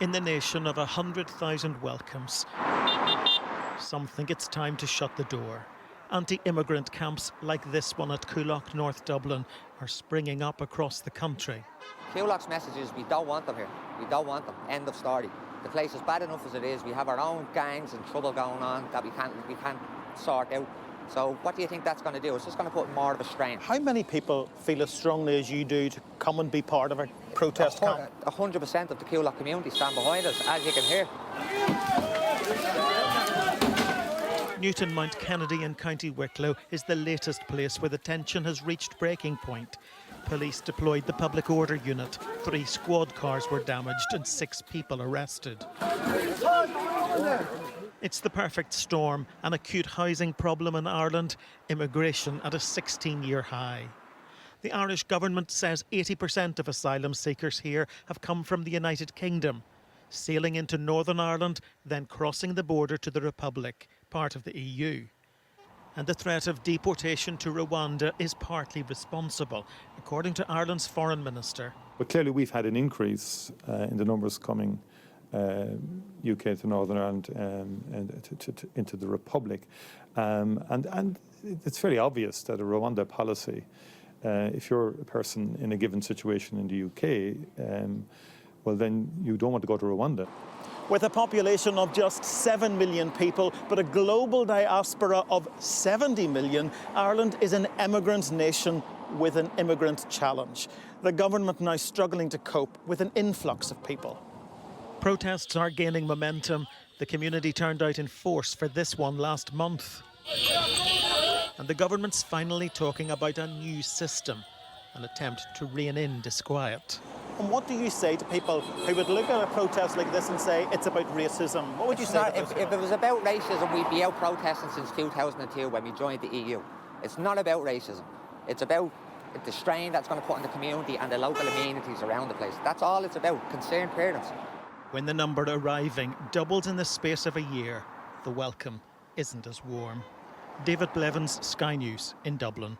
In the nation of 100,000 welcomes, some think it's time to shut the door. Anti-immigrant camps like this one at Coolock, North Dublin, are springing up across the country. Coolock's message is we don't want them here. We don't want them. End of story. The place is bad enough as it is. We have our own gangs and trouble going on that we can't sort out. So what do you think that's going to do? It's just going to put more of a strain. How many people feel as strongly as you do to come and be part of a protest camp? 100% of the Coolock community stand behind us, as you can hear. Newton Mount Kennedy in County Wicklow is the latest place where the tension has reached breaking point. Police deployed the public order unit. 3 squad cars were damaged and 6 people arrested. It's the perfect storm, an acute housing problem in Ireland, immigration at a 16-year high. The Irish government says 80% of asylum seekers here have come from the United Kingdom, sailing into Northern Ireland, then crossing the border to the Republic, part of the EU. And the threat of deportation to Rwanda is partly responsible, according to Ireland's foreign minister. But clearly we've had an increase in the numbers coming UK to Northern Ireland and into the Republic. And it's fairly obvious that a Rwanda policy, if you're a person in a given situation in the UK, well then you don't want to go to Rwanda. With a population of just 7 million people, but a global diaspora of 70 million, Ireland is an immigrant nation with an immigrant challenge. The government now struggling to cope with an influx of people. Protests are gaining momentum. The community turned out in force for this one last month. And the government's finally talking about a new system, an attempt to rein in disquiet. And what do you say to people who would look at a protest like this and say it's about racism? What would you say? If it was about racism, we'd be out protesting since 2002 when we joined the EU. It's not about racism. It's about the strain that's going to put on the community and the local amenities around the place. That's all it's about, concerned parents. When the number arriving doubles in the space of a year, the welcome isn't as warm. David Blevins, Sky News in Dublin.